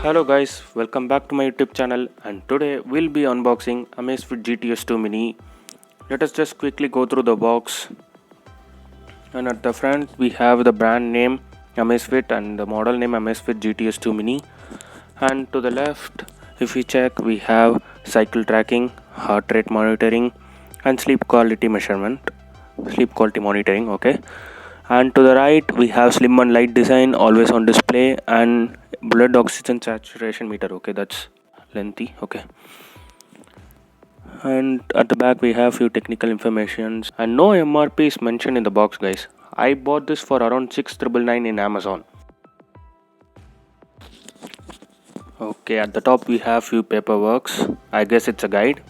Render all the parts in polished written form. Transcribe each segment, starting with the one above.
Hello guys, welcome back to my YouTube channel, and today we'll be unboxing Amazfit GTS 2 Mini. Let us just quickly go through the box. And at the front we have the brand name Amazfit and the model name Amazfit GTS 2 Mini. And to the left, if we check, we have cycle tracking, heart rate monitoring, and sleep quality monitoring, okay. And to the right we have slim and light design, always on display, and blood oxygen saturation meter, okay. That's lengthy, okay. And at the back we have few technical informations, and no MRP is mentioned in the box, guys. I bought this for around 6,999 in Amazon. Okay, at the top we have few paperworks. I guess it's a guide.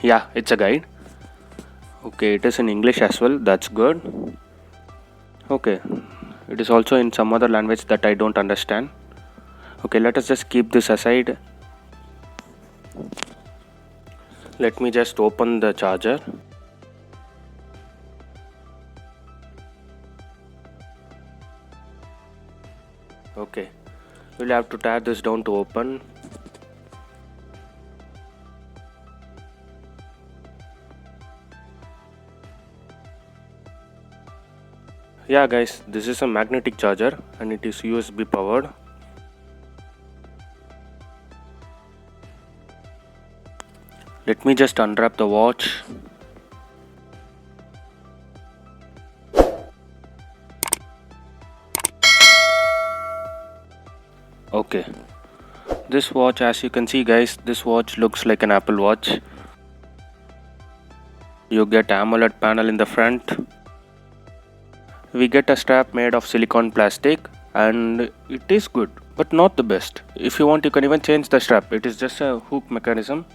Yeah, it's a guide. Okay, it is in English as well. That's good. Okay, it is also in some other language that I don't understand. Okay, let us just keep this aside. Let me just open the charger. Okay, we'll have to tear this down to open. Yeah guys, this is a magnetic charger and it is USB powered. Let me just unwrap the watch. Okay, this watch, as you can see guys, this watch looks like an Apple Watch. You get AMOLED panel in the front. We get a strap made of silicone plastic and it is good but not the best. If you want, you can even change the strap. It is just a hook mechanism.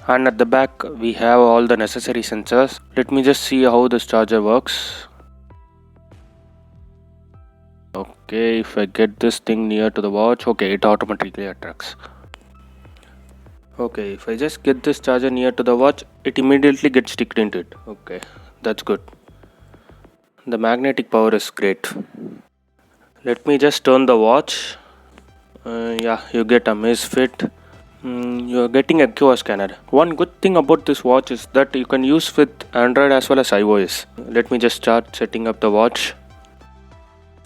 And at the back we have all the necessary sensors. Let me just see how this charger works. Okay, if I get this thing near to the watch, okay, it automatically attracts. Okay, if I just get this charger near to the watch, it immediately gets sticked into it. Okay, that's good. The magnetic power is great. Let me just turn the watch. Yeah, you get Amazfit. You are getting a QR scanner. One good thing about this watch is that you can use with Android as well as iOS. Let me just start setting up the watch.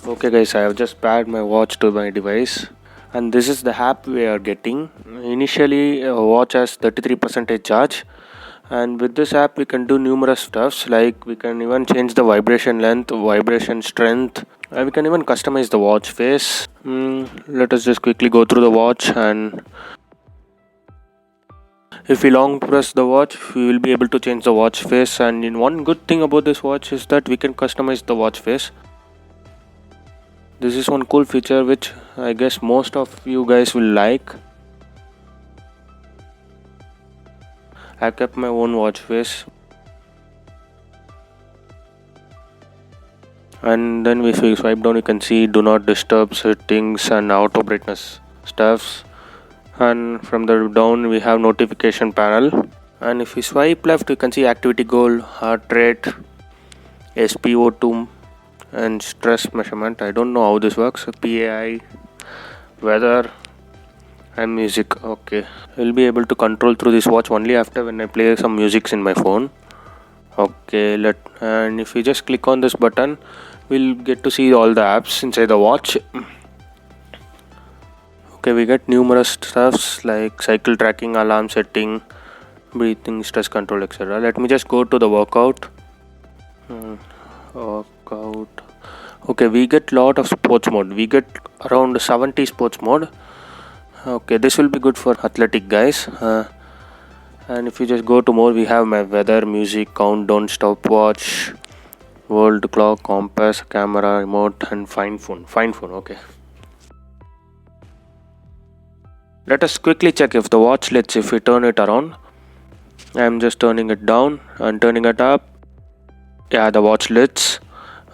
Okay guys, I have just paired my watch to my device, and this is the app we are getting. Initially, watch has 33% charge, and with this app we can do numerous stuffs, like we can even change the vibration length, vibration strength, and we can even customize the watch face. Let us just quickly go through the watch, and if we long press the watch, we will be able to change the watch face. And in one good thing about this watch is that we can customize the watch face. This is one cool feature which I guess most of you guys will like. I kept my own watch face. And then if you swipe down, you can see do not disturb settings and auto brightness stuffs. And from the down we have notification panel. And if you swipe left, you can see activity goal, heart rate, SpO2, and stress measurement. I don't know how this works. PAI, weather, and music. Okay, I'll be able to control through this watch only after when I play some music in my phone. Okay, and if we just click on this button, we'll get to see all the apps inside the watch. Okay, we get numerous stuffs like cycle tracking, alarm setting, breathing, stress control, etc. Let me just go to the workout. Workout. Okay, we get lot of sports mode. We get around 70 sports mode. Okay, this will be good for athletic guys. And if you just go to more, we have my weather, music, countdown, stopwatch, world clock, compass, camera, remote, and find phone. Okay. Let us quickly check if the watch lets. If we turn it around, I'm just turning it down and turning it up. Yeah, the watch lits.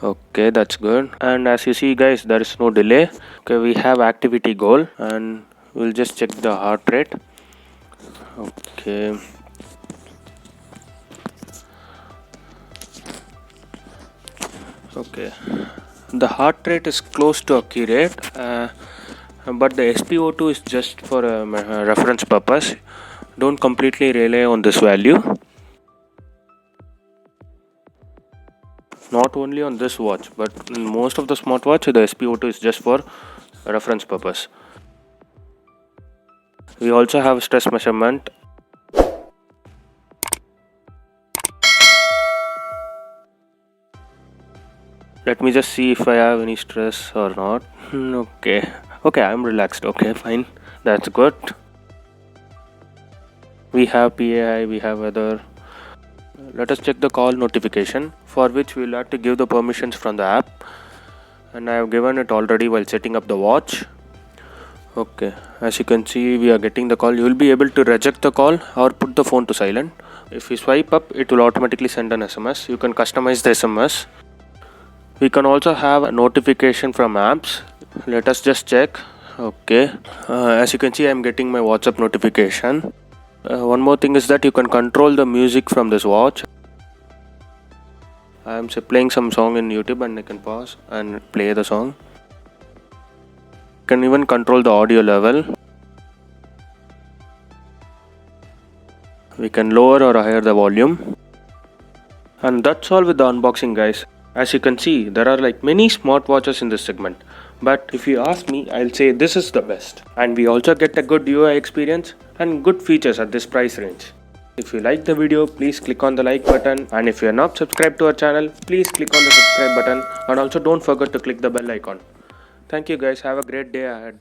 Okay, that's good. And as you see guys, there is no delay. Okay, we have activity goal, and we'll just check the heart rate. Okay, The heart rate is close to accurate, but the SpO2 is just for a reference purpose. Don't completely rely on this value. Not only on this watch, but in most of the smartwatch, the SpO2 is just for reference purpose. We also have stress measurement. Let me just see if I have any stress or not. Okay, I'm relaxed. Okay, fine, that's good. We have PAI, we have weather. Let us check the call notification, for which we will have to give the permissions from the app, and I have given it already while setting up the watch. Okay, as you can see, we are getting the call. You will be able to reject the call or put the phone to silent. If you swipe up, it will automatically send an SMS. You can customize the SMS. We can also have a notification from apps. Let us just check. Okay, as you can see, I am getting my WhatsApp notification. One more thing is that you can control the music from this watch. I am playing some song in YouTube and I can pause and play the song. You can even control the audio level. We can lower or higher the volume. And that's all with the unboxing, guys. As you can see, there are like many smartwatches in this segment, but if you ask me, I'll say this is the best. And we also get a good UI experience and good features at this price range. If you like the video, please click on the like button, and if you are not subscribed to our channel, please click on the subscribe button, and also don't forget to click the bell icon. Thank you guys, have a great day ahead.